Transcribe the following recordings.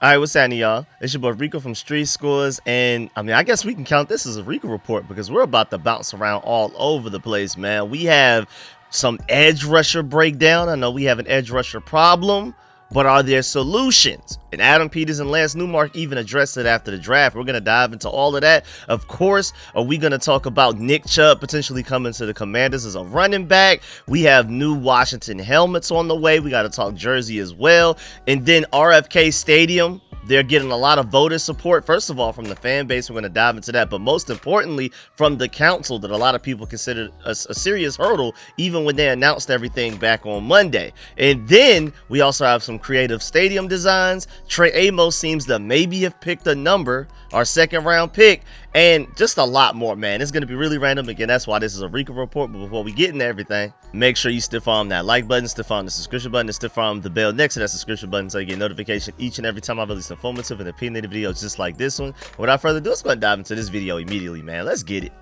All right, what's happening, y'all? It's your boy Rico from StreetScores, and I guess we can count this as a Rico report because we're about to bounce around all over the place, man. We have some edge rusher breakdown. I know we have an edge rusher problem, but are there solutions? And Adam Peters and Lance Newmark even addressed it after the draft. We're going to dive into all of that. Of course, are we going to talk about Nick Chubb potentially coming to the Commanders as a running back? We have new Washington helmets on the way. We got to talk jersey as well. And then RFK Stadium. They're getting a lot of voter support, first of all, from the fan base. We're going to dive into that. But most importantly, from the council that a lot of people considered a serious hurdle, even when they announced everything back on Monday. And then we also have some creative stadium designs. Trey Amos seems to maybe have picked a number, our second round pick, and just a lot more, man. It's going to be really random. Again, that's why this is a Rico report. But before we get into everything, make sure you stiff arm that like button, stiff arm the subscription button, and stiff arm the bell next to that subscription button so you get notification each and every time I release informative and opinionated videos just like this one. Without further ado, let's go and dive into this video immediately, man. Let's get it.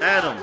Adam.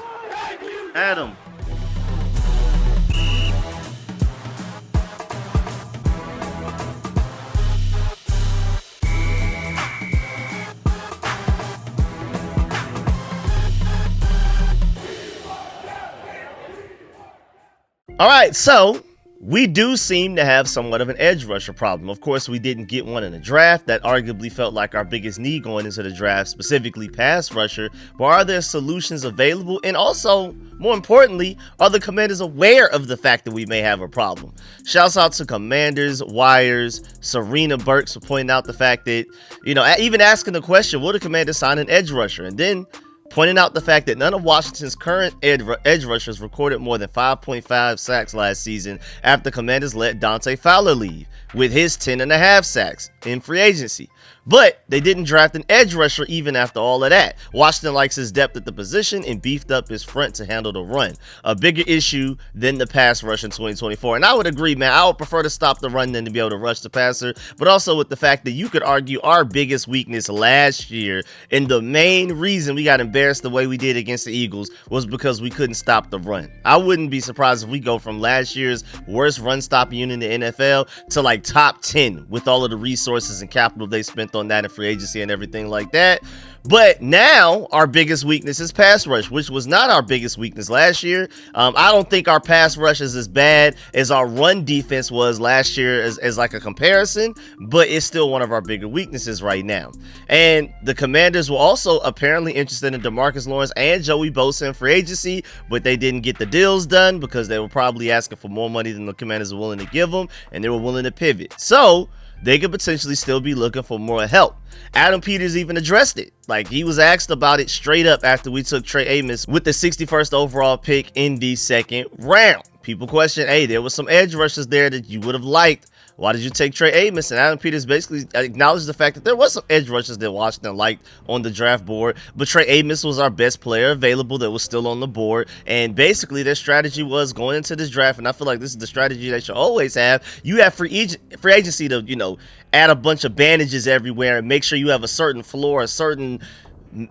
All right, so we do seem to have somewhat of an edge rusher problem. Of course, we didn't get one in the draft. That arguably felt like our biggest need going into the draft, specifically pass rusher. But are there solutions available? And also, more importantly, are the Commanders aware of the fact that we may have a problem? Shouts out to Commanders, Wires, Serena Burks for pointing out the fact that, even asking the question, will the Commanders sign an edge rusher? And then pointing out the fact that none of Washington's current edge rushers recorded more than 5.5 sacks last season after Commanders let Dante Fowler leave with his 10.5 sacks in free agency. But they didn't draft an edge rusher even after all of that. Washington likes his depth at the position and beefed up his front to handle the run. A bigger issue than the pass rush in 2024. And I would agree, man. I would prefer to stop the run than to be able to rush the passer. But also with the fact that you could argue our biggest weakness last year, and the main reason we got embarrassed the way we did against the Eagles, was because we couldn't stop the run. I wouldn't be surprised if we go from last year's worst run stopping unit in the NFL to like top 10 with all of the resources and capital they spent on that in free agency and everything like that. But now our biggest weakness is pass rush, which was not our biggest weakness last year. I don't think our pass rush is as bad as our run defense was last year as like a comparison, but it's still one of our bigger weaknesses right now. And the Commanders were also apparently interested in DeMarcus Lawrence and Joey Bosa in free agency, but they didn't get the deals done because they were probably asking for more money than the Commanders were willing to give them, and they were willing to pivot. So they could potentially still be looking for more help. Adam Peters even addressed it. Like, he was asked about it straight up after we took Trey Amos with the 61st overall pick in the second round. People question, hey, there was some edge rushers there that you would have liked. Why did you take Trey Amos? And Adam Peters basically acknowledged the fact that there was some edge rushers that Washington liked on the draft board, but Trey Amos was our best player available that was still on the board. And basically their strategy was going into this draft, and I feel like this is the strategy they should always have. You have free agency to, add a bunch of bandages everywhere and make sure you have a certain floor, a certain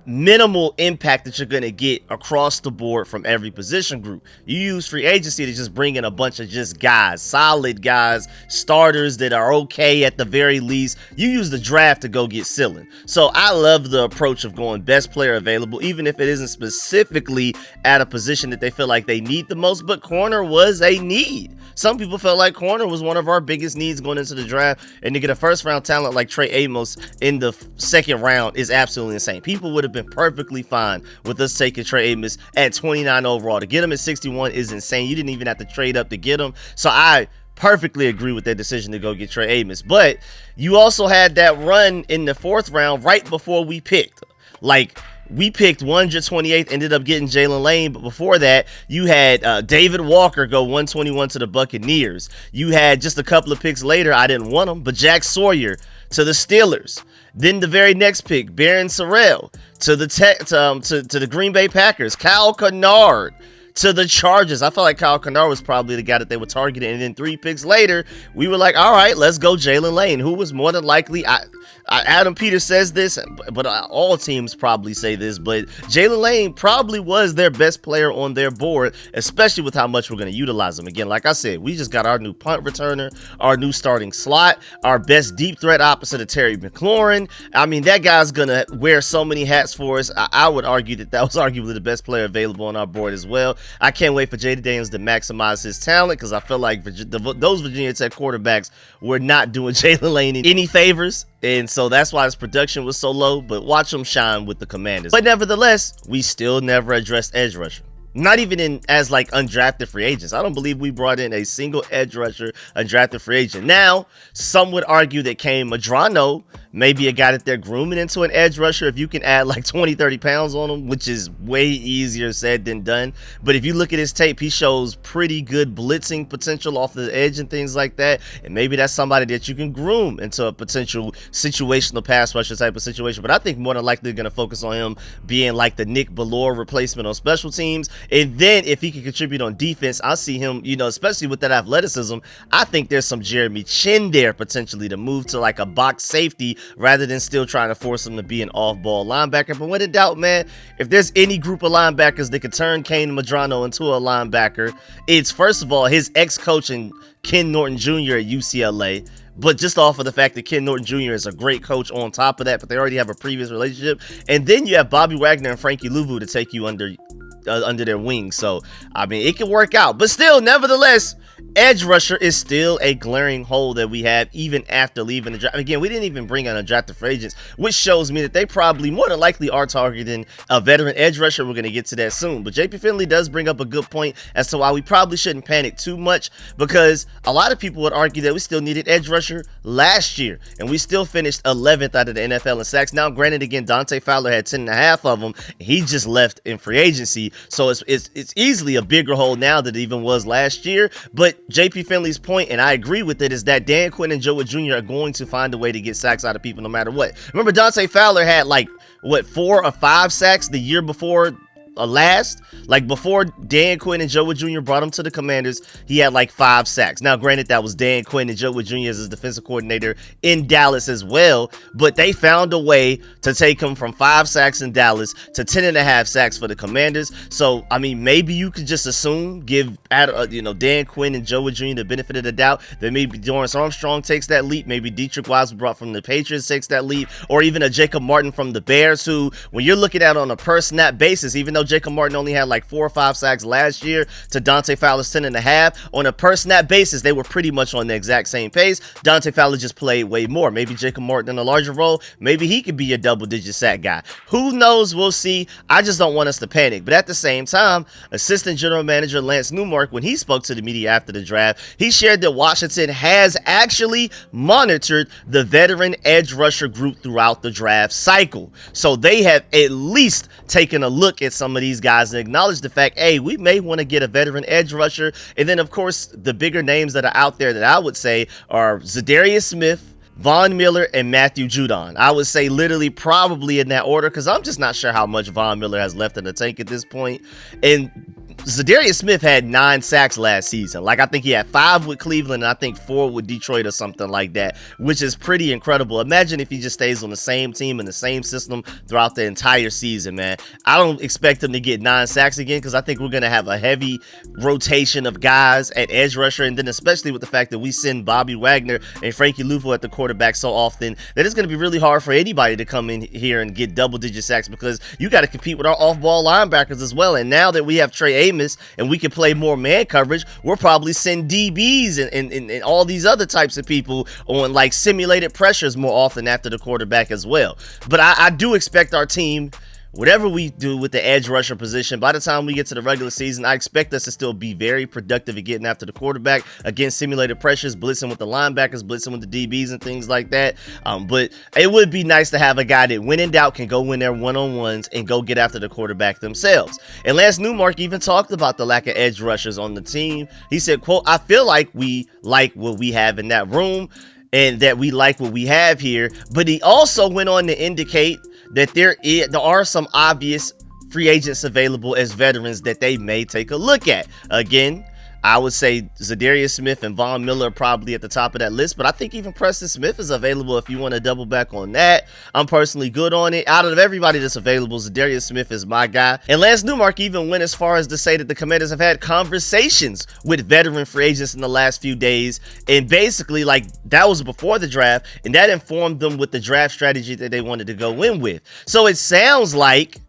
minimal impact that you're going to get across the board from every position group. You use free agency to just bring in a bunch of just guys, solid guys, starters that are okay at the very least. You use the draft to go get ceiling. So I love the approach of going best player available, even if it isn't specifically at a position that they feel like they need the most, but corner was a need. Some people felt like corner was one of our biggest needs going into the draft, and to get a first round talent like Trey Amos in the second round is absolutely insane. People would have been perfectly fine with us taking Trey Amos at 29 overall. To get him at 61 is insane. You didn't even have to trade up to get him. So I perfectly agree with their decision to go get Trey Amos. But you also had that run in the fourth round right before we picked. Like, we picked 128th, ended up getting Jalen Lane, but before that, you had David Walker go 121 to the Buccaneers. You had just a couple of picks later, I didn't want him, but Jack Sawyer to the Steelers. Then the very next pick, Barron Sorrell to the Green Bay Packers. Kyle Kennard to the Chargers. I felt like Kyle Kennard was probably the guy that they were targeting. And then 3 picks later, we were like, all right, let's go Jalen Lane, who was more than likely, Adam Peters says this, but all teams probably say this, but Jalen Lane probably was their best player on their board, especially with how much we're going to utilize him. Again, like I said, we just got our new punt returner, our new starting slot, our best deep threat opposite of Terry McLaurin. I mean, that guy's going to wear so many hats for us. I would argue that was arguably the best player available on our board as well. I can't wait for Jaden Daniels to maximize his talent, because I feel like those Virginia Tech quarterbacks were not doing Jalen Lane any favors. And so that's why his production was so low, but watch him shine with the Commanders. But nevertheless, we still never addressed edge rusher. Not even as like undrafted free agents. I don't believe we brought in a single edge rusher, undrafted free agent. Now, some would argue that Kane Madrano may be a guy that they're grooming into an edge rusher if you can add like 20, 30 pounds on him, which is way easier said than done. But if you look at his tape, he shows pretty good blitzing potential off the edge and things like that. And maybe that's somebody that you can groom into a potential situational pass rusher type of situation. But I think more than likely they're going to focus on him being like the Nick Bellore replacement on special teams. And then if he can contribute on defense, I see him, especially with that athleticism, I think there's some Jeremy Chin there potentially to move to like a box safety rather than still trying to force him to be an off-ball linebacker. But when in doubt, man, if there's any group of linebackers that could turn Kane Madrano into a linebacker, it's first of all his ex-coach and Ken Norton Jr. at UCLA. But just off of the fact that Ken Norton Jr. is a great coach on top of that, but they already have a previous relationship. And then you have Bobby Wagner and Frankie Louvu to take you under their wings. So, I mean, it can work out. But still, nevertheless, edge rusher is still a glaring hole that we have even after leaving the draft. Again, we didn't even bring on undrafted free agents, which shows me that they probably more than likely are targeting a veteran edge rusher. We're going to get to that soon. But JP Finley does bring up a good point as to why we probably shouldn't panic too much, because a lot of people would argue that we still needed edge rusher last year, and we still finished 11th out of the NFL in sacks. Now, granted, again, Dante Fowler had 10 and a half of them. He just left in free agency. So it's easily a bigger hole now than it even was last year. But JP Finley's point, and I agree with it, is that Dan Quinn and Joe Jr. are going to find a way to get sacks out of people no matter what. Remember, Dante Fowler had 4 or 5 sacks the year before last? Like, before Dan Quinn and Joe Jr. brought him to the Commanders, he had 5 sacks. Now, granted, that was Dan Quinn and Joe Jr. as his defensive coordinator in Dallas as well, but they found a way to take him from 5 sacks in Dallas to 10.5 sacks for the Commanders. So, I mean, maybe you could just assume, give Dan Quinn and Joe Jr. the benefit of the doubt that maybe Dorrance Armstrong takes that leap, maybe Dietrich Wise brought from the Patriots takes that leap, or even a Jacob Martin from the Bears, who, when you're looking at on a per snap basis, even though Jacob Martin only had 4 or 5 sacks last year to Dante Fowler's 10.5. On a per snap basis, they were pretty much on the exact same pace. Dante Fowler just played way more. Maybe Jacob Martin in a larger role. Maybe he could be a double-digit sack guy. Who knows? We'll see. I just don't want us to panic. But at the same time, Assistant General Manager Lance Newmark, when he spoke to the media after the draft, he shared that Washington has actually monitored the veteran edge rusher group throughout the draft cycle. So they have at least taken a look at some of these guys and acknowledge the fact, hey, we may want to get a veteran edge rusher. And then, of course, the bigger names that are out there that I would say are Zadarius Smith, Von Miller, and Matthew Judon. I would say literally probably in that order, because I'm just not sure how much Von Miller has left in the tank at this point. And Zadarius Smith had 9 sacks last season. I think he had 5 with Cleveland and I think 4 with Detroit or something like that, which is pretty incredible. Imagine if he just stays on the same team in the same system throughout the entire season, man. I don't expect him to get 9 sacks again, because I think we're going to have a heavy rotation of guys at edge rusher, and then especially with the fact that we send Bobby Wagner and Frankie Louvu at the quarterback so often that it's going to be really hard for anybody to come in here and get double-digit sacks, because you got to compete with our off-ball linebackers as well. And now that we have Trey Amos and we can play more man coverage, we'll probably send DBs and all these other types of people on simulated pressures more often after the quarterback as well. But I do expect our team, whatever we do with the edge rusher position, by the time we get to the regular season, I expect us to still be very productive at getting after the quarterback against simulated pressures, blitzing with the linebackers, blitzing with the DBs and things like that. But it would be nice to have a guy that, when in doubt, can go in there one-on-ones and go get after the quarterback themselves. And Lance Newmark even talked about the lack of edge rushers on the team. He said, quote, "I feel like we like what we have in that room and that we like what we have here." But he also went on to indicate that there are some obvious free agents available as veterans that they may take a look at. Again, I would say Zadarius Smith and Von Miller are probably at the top of that list, but I think even Preston Smith is available if you want to double back on that. I'm personally good on it. Out of everybody that's available, Zadarius Smith is my guy. And Lance Newmark even went as far as to say that the Commanders have had conversations with veteran free agents in the last few days, and basically, like, that was before the draft, and that informed them with the draft strategy that they wanted to go in with. So it sounds like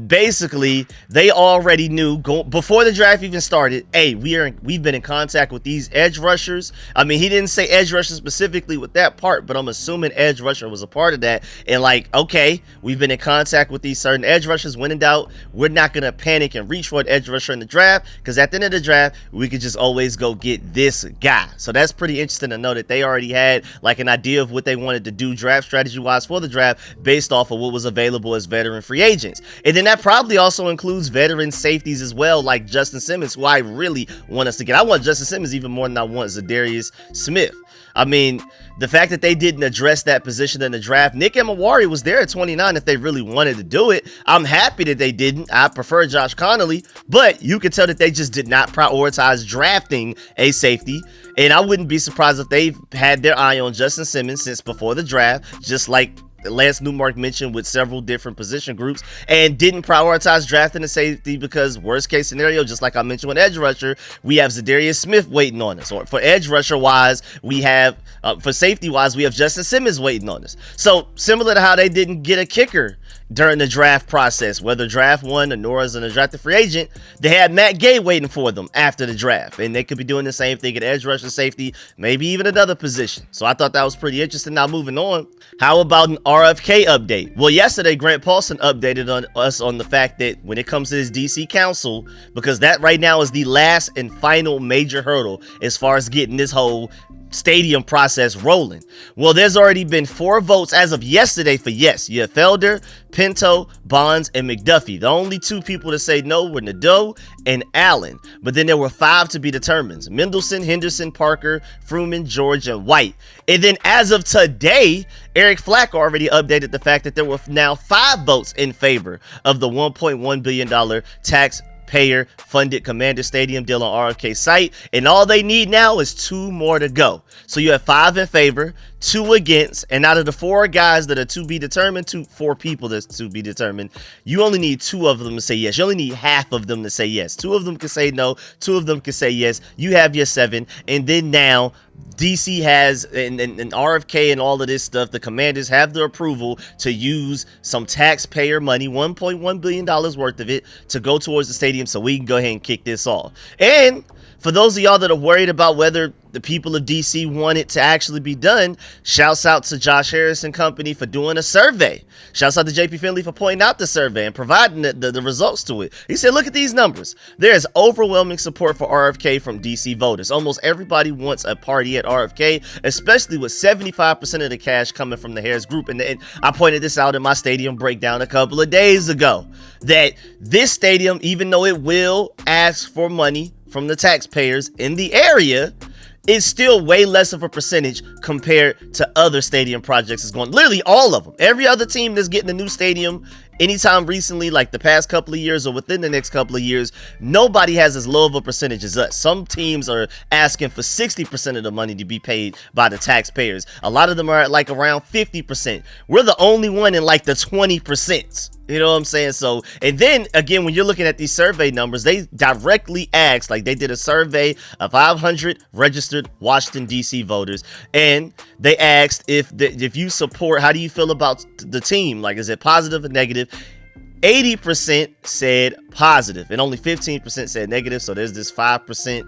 basically they already knew before the draft even started, hey, we've been in contact with these edge rushers. I mean, he didn't say edge rusher specifically with that part, but I'm assuming edge rusher was a part of that. And like, okay, we've been in contact with these certain edge rushers. When in doubt, we're not gonna panic and reach for an edge rusher in the draft, because at the end of the draft we could just always go get this guy. So that's pretty interesting to know that they already had like an idea of what they wanted to do draft strategy wise for the draft based off of what was available as veteran free agents. And then that probably also includes veteran safeties as well, like Justin Simmons, who I really want us to get. I want Justin Simmons even more than I want Zadarius Smith. I mean, the fact that they didn't address that position in the draft, Nick Emawari was there at 29 if they really wanted to do it. I'm happy that they didn't. I prefer Josh Connolly, but you could tell that they just did not prioritize drafting a safety. And I wouldn't be surprised if they've had their eye on Justin Simmons since before the draft, just like Lance Newmark mentioned with several different position groups, and didn't prioritize drafting a safety because worst case scenario, just like I mentioned with edge rusher, we have Zadarius Smith waiting on us. Or for edge rusher wise, we have for safety wise, we have Justin Simmons waiting on us. So similar to how they didn't get a kicker during the draft process, whether draft one or Nora's an undrafted free agent, they had Matt Gay waiting for them after the draft, and they could be doing the same thing at edge rusher, safety, maybe even another position. So I thought that was pretty interesting. Now moving on, how about an RFK update? Well, yesterday Grant Paulson updated on us on the fact that when it comes to this DC council, because that right now is the last and final major hurdle as far as getting this whole stadium process rolling. Well, there's already been 4 votes as of yesterday for yes. You have Felder, Pinto, Bonds, and McDuffie. The only 2 people to say no were Nadeau and Allen, but then there were 5 to be determined: Mendelson, Henderson, Parker, Fruman, George, and White. And then as of today, Eric Flack already updated the fact that there were now 5 votes in favor of the $1.1 billion taxpayer funded Commander Stadium deal on RFK site, and all they need now is 2 more to go. So you have 5 in favor, 2 against, and out of the 4 guys that are to be determined, 4 people that's to be determined, you only need 2 of them to say yes. You only need half of them to say yes. 2 of them can say no, 2 of them can say yes. You have your 7, and then now DC has and RFK and all of this stuff, the Commanders have the approval to use some taxpayer money, $1.1 billion worth of it, to go towards the stadium so we can go ahead and kick this off. And for those of y'all that are worried about whether the people of DC want it to actually be done, shouts out to Josh Harris and company for doing a survey. Shouts out to JP Finley for pointing out the survey and providing the results to it. He said, look at these numbers. There is overwhelming support for RFK from DC voters. Almost everybody wants a party at RFK, especially with 75% of the cash coming from the Harris group. And I pointed this out in my stadium breakdown a couple of days ago, that this stadium, even though it will ask for money from the taxpayers in the area, it's still way less of a percentage compared to other stadium projects that's going. Literally all of them. Every other team that's getting a new stadium anytime recently, like the past couple of years or within the next couple of years, nobody has as low of a percentage as us. Some teams are asking for 60% of the money to be paid by the taxpayers. A lot of them are at like around 50%. We're the only one in like the 20%. You know what I'm saying? So, and then again, when you're looking at these survey numbers, they directly asked, like they did a survey of 500 registered Washington, D.C. voters, and they asked if you support, how do you feel about the team? Like, is it positive or negative? 80% said positive, and only 15% said negative. So there's this 5%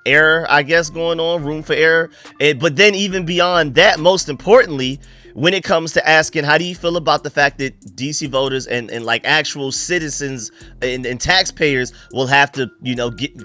error, I guess, going on, room for error. But then even beyond that, most importantly, when it comes to asking, how do you feel about the fact that DC voters and like actual citizens and taxpayers will have to,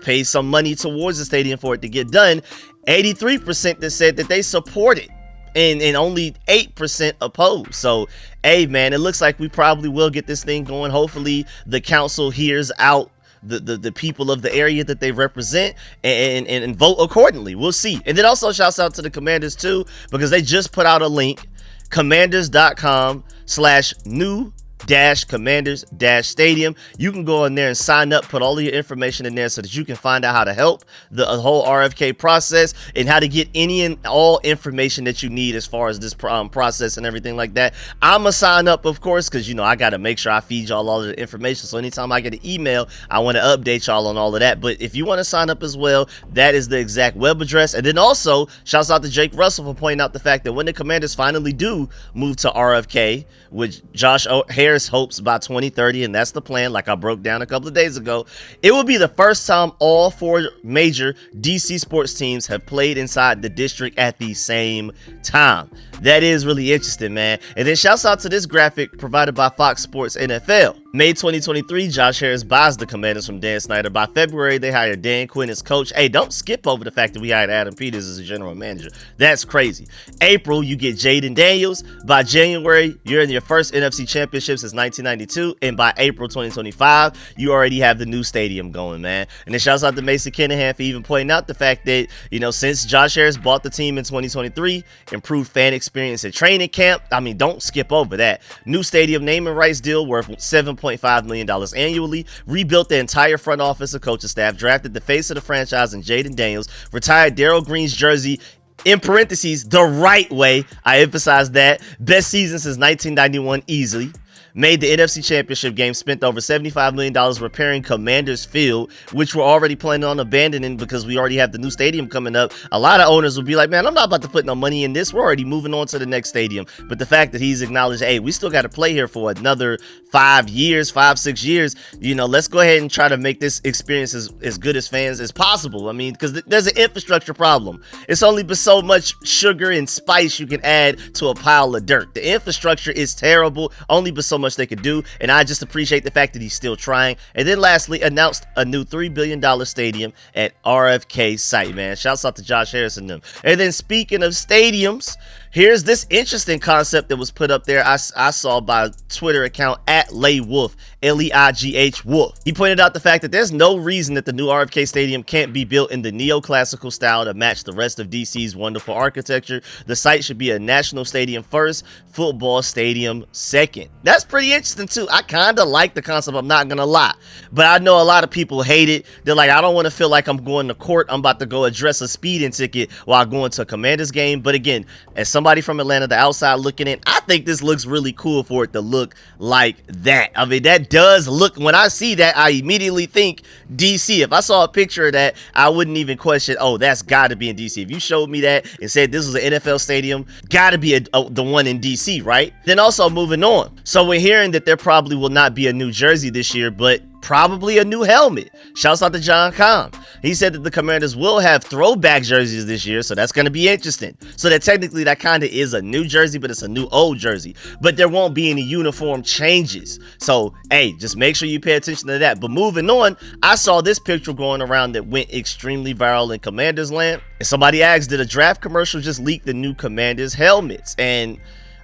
pay some money towards the stadium for it to get done? 83% that said that they support it, and only 8% opposed. So, hey, man, it looks like we probably will get this thing going. Hopefully the council hears out the people of the area that they represent and vote accordingly. We'll see. And then also shouts out to the Commanders too, because they just put out a link, commanders.com/new Commanders-Stadium. You can go in there and sign up, put all of your information in there so that you can find out how to help the whole RFK process and how to get any and all information that you need as far as this process and everything like that. I'm going to sign up, of course, because, you know, I got to make sure I feed y'all all of the information. So anytime I get an email, I want to update y'all on all of that. But if you want to sign up as well, that is the exact web address. And then also, shouts out to Jake Russell for pointing out the fact that when the Commanders finally do move to RFK, which Josh Harris hopes by 2030, and that's the plan, like I broke down a couple of days ago, it will be the first time all 4 major DC sports teams have played inside the district at the same time. That is really interesting, man. And then shouts out to this graphic provided by Fox Sports NFL. May 2023, Josh Harris buys the Commanders from Dan Snyder. By February, they hire Dan Quinn as coach. Hey, don't skip over the fact that we hired Adam Peters as a general manager. That's crazy. April, you get Jaden Daniels. By January, you're in your first NFC championship since 1992. And by April 2025, you already have the new stadium going, man. And then shouts out to Mason Kinahan for even pointing out the fact that, you know, since Josh Harris bought the team in 2023, improved fan experience at training camp. I mean, don't skip over that. New stadium naming rights deal worth $7.5 million annually. Rebuilt the entire front office and coaching staff. Drafted the face of the franchise in Jaden Daniels. Retired Darrell Green's jersey, in parentheses, the right way. I emphasize that. Best season since 1991 easily. Made the NFC Championship game, spent over $75 million repairing Commanders Field, which we're already planning on abandoning because we already have the new stadium coming up. A lot of owners will be like, man, I'm not about to put no money in this. We're already moving on to the next stadium. But the fact that he's acknowledged, hey, we still got to play here for another 5 years, 6 years, you know, let's go ahead and try to make this experience as good as fans as possible. I mean, because there's an infrastructure problem. It's only but so much sugar and spice you can add to a pile of dirt. The infrastructure is terrible, only but so much they could do, and I just appreciate the fact that he's still trying. And then lastly, announced a new $3 billion stadium at RFK site, man. Shouts out to Josh Harris and them. And then speaking of stadiums, here's this interesting concept that was put up there I saw by Twitter account at LeighWolf, Leigh Wolf. He pointed out the fact that there's no reason that the new RFK Stadium can't be built in the neoclassical style to match the rest of DC's wonderful architecture. The site should be a national stadium first, football stadium second. That's pretty interesting too. I kind of like the concept, I'm not gonna lie. But I know a lot of people hate it. They're like, I don't want to feel like I'm going to court. I'm about to go address a speeding ticket while going to a Commanders game. But again, as somebody from Atlanta, the outside looking in, I think this looks really cool for it to look like that. I mean, that does look, when I see that, I immediately think DC. If I saw a picture of that, I wouldn't even question, oh, that's got to be in DC. If you showed me that and said this was an NFL stadium, got to be the one in DC, right? Then also moving on. So we're hearing that there probably will not be a new jersey this year, but probably a new helmet. Shouts out to John Comm. He said that the Commanders will have throwback jerseys this year, so that's going to be interesting. So that technically that kind of is a new jersey, but it's a new old jersey. But there won't be any uniform changes. So, hey, just make sure you pay attention to that. But moving on, I saw this picture going around that went extremely viral in Commanders land. And somebody asked, did a draft commercial just leak the new Commanders helmets? And,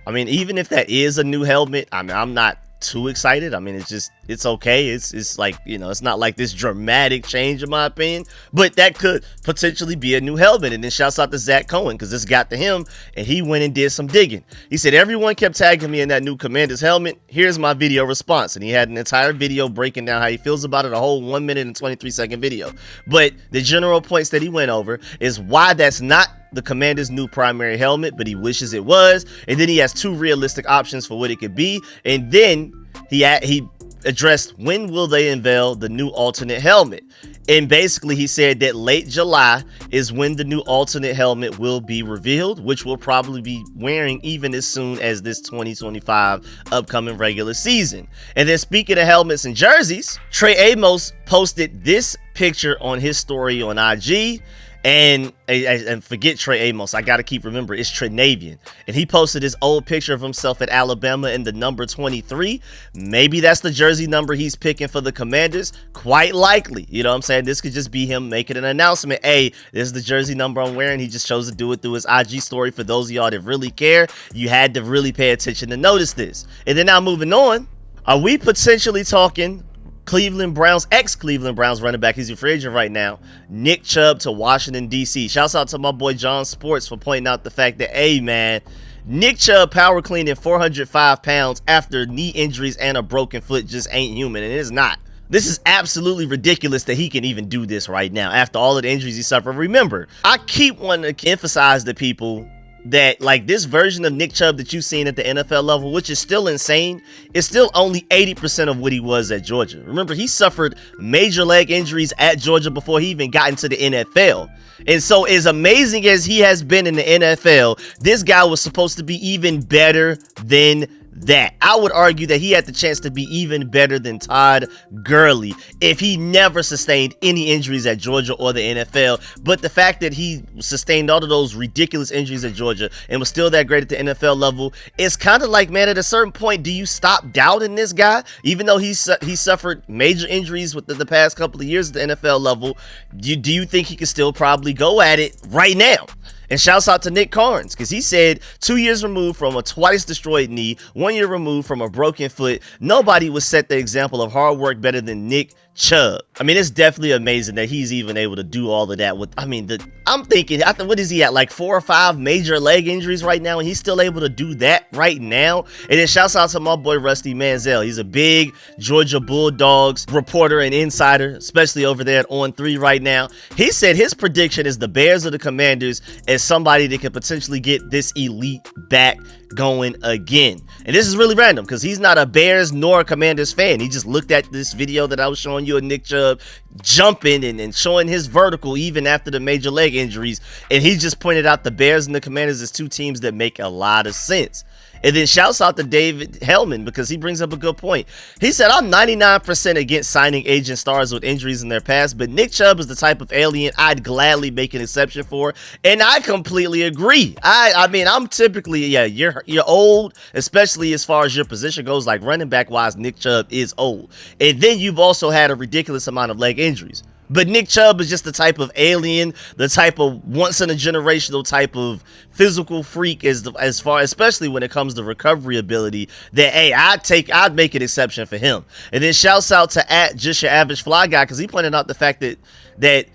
I mean, even if that is a new helmet, I mean, I'm not too excited. I mean, it's okay. It's like, you know, it's not like this dramatic change in my opinion, but that could potentially be a new helmet. And then shouts out to Zach Cohen, because this got to him and he went and did some digging. He said, everyone kept tagging me in that new Commanders helmet. Here's my video response. And he had an entire video breaking down how he feels about it, a whole 1 minute and 23-second video. But the general points that he went over is why that's not the Commanders' new primary helmet, but he wishes it was. And then he has 2 realistic options for what it could be. And then he addressed when will they unveil the new alternate helmet. And basically he said that late July is when the new alternate helmet will be revealed, which we'll probably be wearing even as soon as this 2025 upcoming regular season. And then speaking of helmets and jerseys, Trey Amos posted this picture on his story on IG. And forget Trey Amos, I gotta keep remembering it's Trenavian. And he posted his old picture of himself at Alabama in the number 23. Maybe that's the jersey number he's picking for the Commanders. Quite likely. You know what I'm saying? This could just be him making an announcement. Hey, this is the jersey number I'm wearing. He just chose to do it through his IG story. For those of y'all that really care, you had to really pay attention to notice this. And then now moving on, are we potentially talking Cleveland Browns, ex-Cleveland Browns running back, he's a free agent right now, Nick Chubb to Washington, D.C. Shouts out to my boy John Sports for pointing out the fact that, hey, man, Nick Chubb power cleaning 405 pounds after knee injuries and a broken foot just ain't human, and it is not. This is absolutely ridiculous that he can even do this right now after all of the injuries he suffered. Remember, I keep wanting to emphasize to people that like this version of Nick Chubb that you've seen at the NFL level, which is still insane, is still only 80% of what he was at Georgia. Remember, he suffered major leg injuries at Georgia before he even got into the NFL. And so as amazing as he has been in the NFL, this guy was supposed to be even better than that. I would argue that he had the chance to be even better than Todd Gurley if he never sustained any injuries at Georgia or the NFL. But the fact that he sustained all of those ridiculous injuries at Georgia and was still that great at the NFL level, it's kind of like, man, at a certain point, do you stop doubting this guy? Even though he suffered major injuries within the past couple of years at the NFL level, do you think he can still probably go at it right now? And shouts out to Nick Carnes, because he said 2 years removed from a twice destroyed knee, 1 year removed from a broken foot, nobody would set the example of hard work better than Nick Chubb. I mean, it's definitely amazing that he's even able to do all of that with, I'm thinking, what is he at, like 4 or 5 major leg injuries right now, and he's still able to do that right now? And then shouts out to my boy Rusty Manziel. He's a big Georgia Bulldogs reporter and insider, especially over there at On3 right now. He said his prediction is the Bears or the Commanders as somebody that could potentially get this elite back going again. And this is really random because he's not a Bears nor a Commanders fan. He just looked at this video that I was showing you of Nick Chubb jumping and showing his vertical even after the major leg injuries, and he just pointed out the Bears and the Commanders as two teams that make a lot of sense. And then shouts out to David Hellman because he brings up a good point. He said, I'm 99% against signing aging stars with injuries in their past, but Nick Chubb is the type of alien I'd gladly make an exception for. And I completely agree. I mean, I'm typically, you're old, especially as far as your position goes, like running back wise, Nick Chubb is old. And then you've also had a ridiculous amount of leg injuries. But Nick Chubb is just the type of alien, the type of once in a generational type of physical freak as far, especially when it comes to recovery ability, that, hey, I'd make an exception for him. And then shouts out to just your average fly guy, because he pointed out the fact that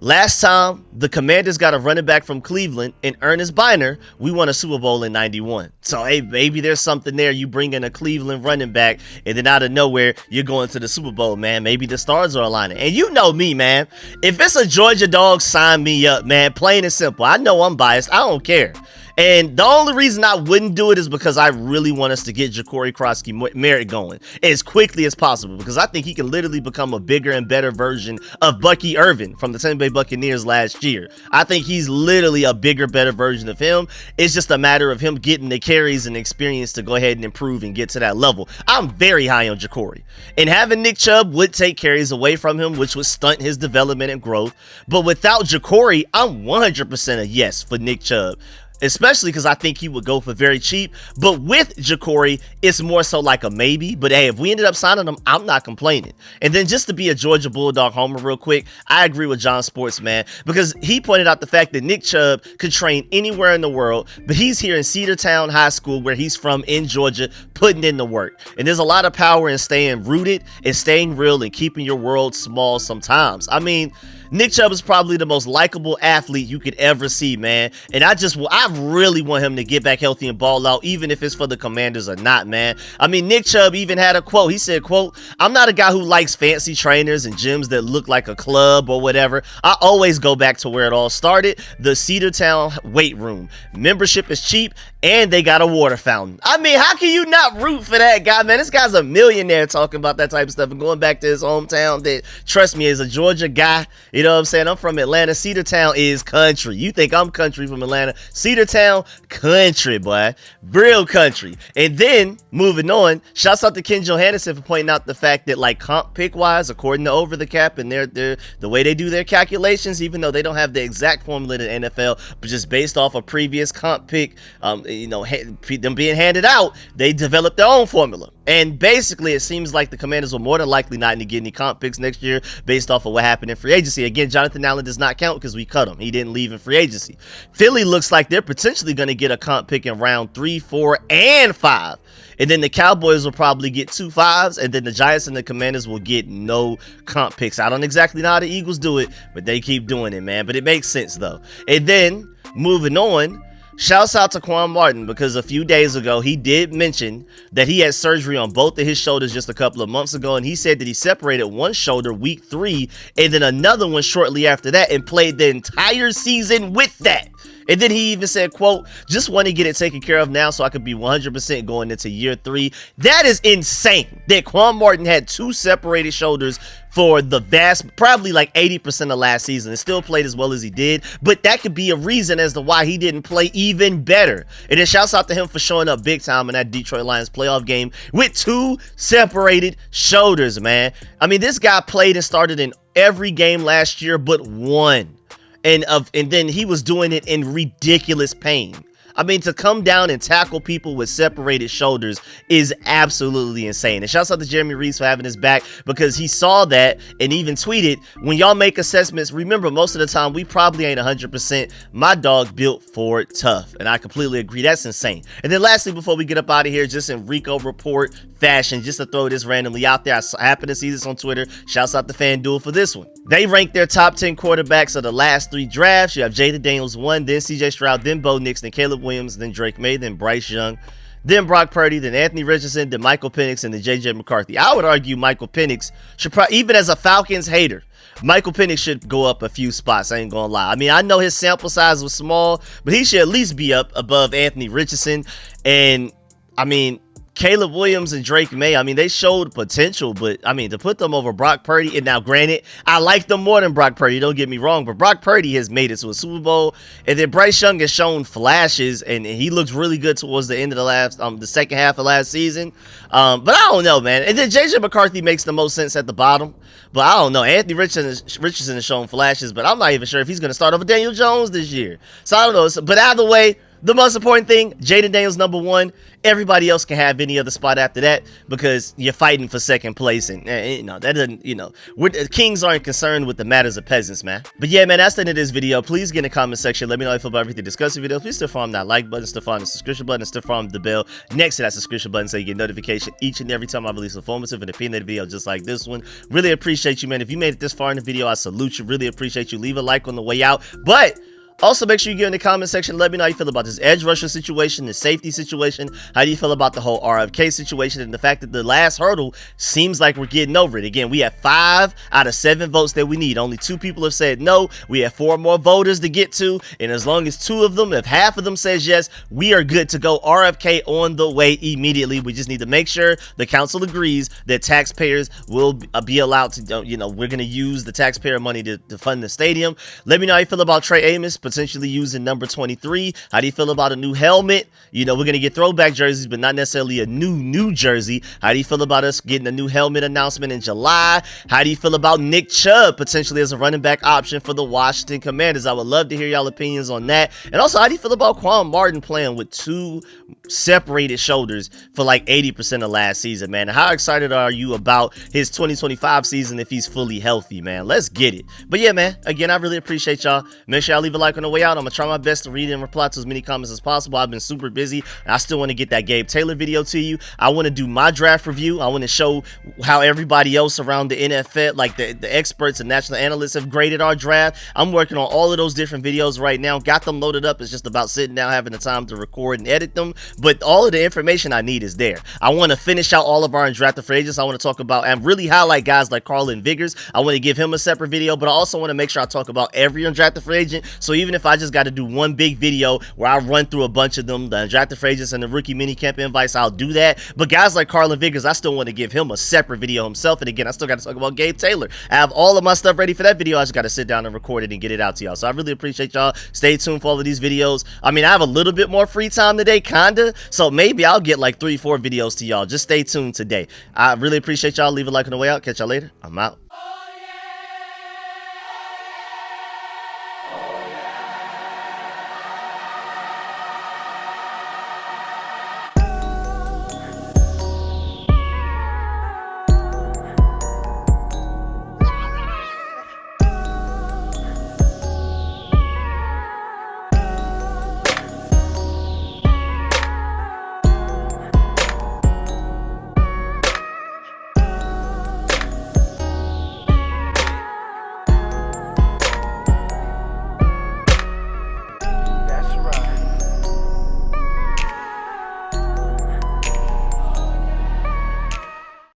last time the Commanders got a running back from Cleveland in Ernest Biner, we won a Super Bowl in 91. So, hey, maybe there's something there. You bring in a Cleveland running back, and then out of nowhere, you're going to the Super Bowl, man. Maybe the stars are aligning. And you know me, man. If it's a Georgia dog, sign me up, man. Plain and simple. I know I'm biased. I don't care. And the only reason I wouldn't do it is because I really want us to get Ja'Cory Crosky-Merritt going as quickly as possible, because I think he can literally become a bigger and better version of Bucky Irvin from the Tampa Bay Buccaneers last year. I think he's literally a bigger, better version of him. It's just a matter of him getting the carries and experience to go ahead and improve and get to that level. I'm very high on Ja'Cory. And having Nick Chubb would take carries away from him, which would stunt his development and growth. But without Ja'Cory, I'm 100% a yes for Nick Chubb. Especially because I think he would go for very cheap. But with Ja'Cory, it's more so like a maybe. But hey, if we ended up signing him, I'm not complaining. And then just to be a Georgia Bulldog homer real quick, I agree with John Sports, man, because he pointed out the fact that Nick Chubb could train anywhere in the world, but he's here in Cedartown High School, where he's from in Georgia, putting in the work. And there's a lot of power in staying rooted and staying real and keeping your world small sometimes. I mean, Nick Chubb is probably the most likable athlete you could ever see, man. And I really want him to get back healthy and ball out, even if it's for the Commanders or not, man. I mean, Nick Chubb even had a quote. He said, quote, I'm not a guy who likes fancy trainers and gyms that look like a club or whatever. I always go back to where it all started, the Cedartown weight room. Membership is cheap, and they got a water fountain. I mean, how can you not root for that guy, man? This guy's a millionaire talking about that type of stuff and going back to his hometown that, trust me, as a Georgia guy, you know what I'm saying? I'm from Atlanta. Cedartown is country. You think I'm country from Atlanta. Cedartown, country, boy. Real country. And then, moving on, shouts out to Ken Johannesson for pointing out the fact that, like, comp pick-wise, according to Over the Cap and the way they do their calculations, even though they don't have the exact formula in the NFL, but just based off a previous comp pick, them being handed out, they developed their own formula. And basically, it seems like the Commanders will more than likely not get any comp picks next year based off of what happened in free agency. Again, Jonathan Allen does not count because we cut him. He didn't leave in free agency. Philly looks like they're potentially going to get a comp pick in round 3, 4, and 5. And then the Cowboys will probably get 2 5s, and then the Giants and the Commanders will get no comp picks. I don't exactly know how the Eagles do it, but they keep doing it, man. But it makes sense, though. And then, moving on, Shouts out to Quan Martin, because a few days ago he did mention that he had surgery on both of his shoulders just a couple of months ago, and he said that he separated one shoulder week 3 and then another one shortly after that and played the entire season with that. And then he even said, quote, just want to get it taken care of now so I could be 100% going into year 3. That is insane that Quan Martin had 2 separated shoulders for the probably like 80% of last season and still played as well as he did. But that could be a reason as to why he didn't play even better. And then shouts out to him for showing up big time in that Detroit Lions playoff game with 2 separated shoulders, man. I mean, this guy played and started in every game last year but 1. And then he was doing it in ridiculous pain. I mean, to come down and tackle people with separated shoulders is absolutely insane. And shouts out to Jeremy Reeves for having his back, because he saw that and even tweeted, when y'all make assessments, remember, most of the time we probably ain't 100%. My dog built for it tough. And I completely agree. That's insane. And then lastly, before we get up out of here, just in Rico report fashion, just to throw this randomly out there, I happen to see this on Twitter. Shouts out to FanDuel for this one. They ranked their top 10 quarterbacks of the last 3 drafts. You have Jaden Daniels 1, then CJ Stroud, then Bo Nix, then Caleb Williams, then Drake May, then Bryce Young, then Brock Purdy, then Anthony Richardson, then Michael Penix, and then JJ McCarthy. I would argue Michael Penix should probably, even as a Falcons hater, Michael Penix should go up a few spots. I ain't gonna lie. I mean, I know his sample size was small, but he should at least be up above Anthony Richardson. And I mean, Caleb Williams and Drake May, I mean, they showed potential, but I mean, to put them over Brock Purdy, and now granted, I like them more than Brock Purdy, don't get me wrong, but Brock Purdy has made it to a Super Bowl, and then Bryce Young has shown flashes, and he looks really good towards the end of the second half of last season. But I don't know, man. And then JJ McCarthy makes the most sense at the bottom, but I don't know. Anthony Richardson has shown flashes, but I'm not even sure if he's going to start over Daniel Jones this year. So I don't know. But either way, the most important thing, Jaden Daniels number 1. Everybody else can have any other spot after that, because you're fighting for second place, and that doesn't, kings aren't concerned with the matters of peasants, man. But yeah, man, that's the end of this video. Please get in the comment section. Let me know how you feel about everything discussed in the video. Please still farm that like button, still farm the subscription button, and still farm the bell next to that subscription button so you get notification each and every time I release a informative and opinionated video just like this one. Really appreciate you, man. If you made it this far in the video, I salute you. Really appreciate you. Leave a like on the way out. But also, make sure you get in the comment section. Let me know how you feel about this edge rusher situation, the safety situation. How do you feel about the whole RFK situation, and the fact that the last hurdle seems like we're getting over it? Again, we have 5 out of 7 votes that we need. Only 2 people have said no. We have 4 more voters to get to, and as long as 2 of them, if half of them says yes, we are good to go. RFK on the way immediately. We just need to make sure the council agrees that taxpayers will be allowed to, we're going to use the taxpayer money to fund the stadium. Let me know how you feel about Trey Amos potentially using number 23. How do you feel about a new helmet? We're going to get throwback jerseys, but not necessarily a new jersey. How do you feel about us getting a new helmet announcement in July? How do you feel about Nick Chubb potentially as a running back option for the Washington Commanders? I would love to hear y'all opinions on that. And also, how do you feel about Quan Martin playing with 2 separated shoulders for like 80% of last season, man? How excited are you about his 2025 season if he's fully healthy, man? Let's get it. But yeah, man, again, I really appreciate y'all. Make sure y'all leave a like on the way out. I'm gonna try my best to read and reply to as many comments as possible. I've been super busy, and I still want to get that Gabe Taylor video to you. I want to do my draft review. I want to show how everybody else around the NFL, like the experts and national analysts, have graded our draft. I'm working on all of those different videos right now. Got them loaded up. It's just about sitting down, having the time to record and edit them. But all of the information I need is there. I want to finish out all of our undrafted free agents. I want to talk about and really highlight guys like Carlin Vigors. I want to give him a separate video, but I also want to make sure I talk about every undrafted free agent. So even if I just got to do one big video where I run through a bunch of them, the undrafted free agents and the rookie minicamp invites, I'll do that. But guys like Carlin Vigors, I still want to give him a separate video himself. And again, I still got to talk about Gabe Taylor. I have all of my stuff ready for that video. I just got to sit down and record it and get it out to y'all. So I really appreciate y'all. Stay tuned for all of these videos. I mean, I have a little bit more free time today, kinda. So maybe I'll get like 3-4 videos to y'all. Just stay tuned today. I really appreciate y'all. Leave a like on the way out. Catch y'all later. I'm out.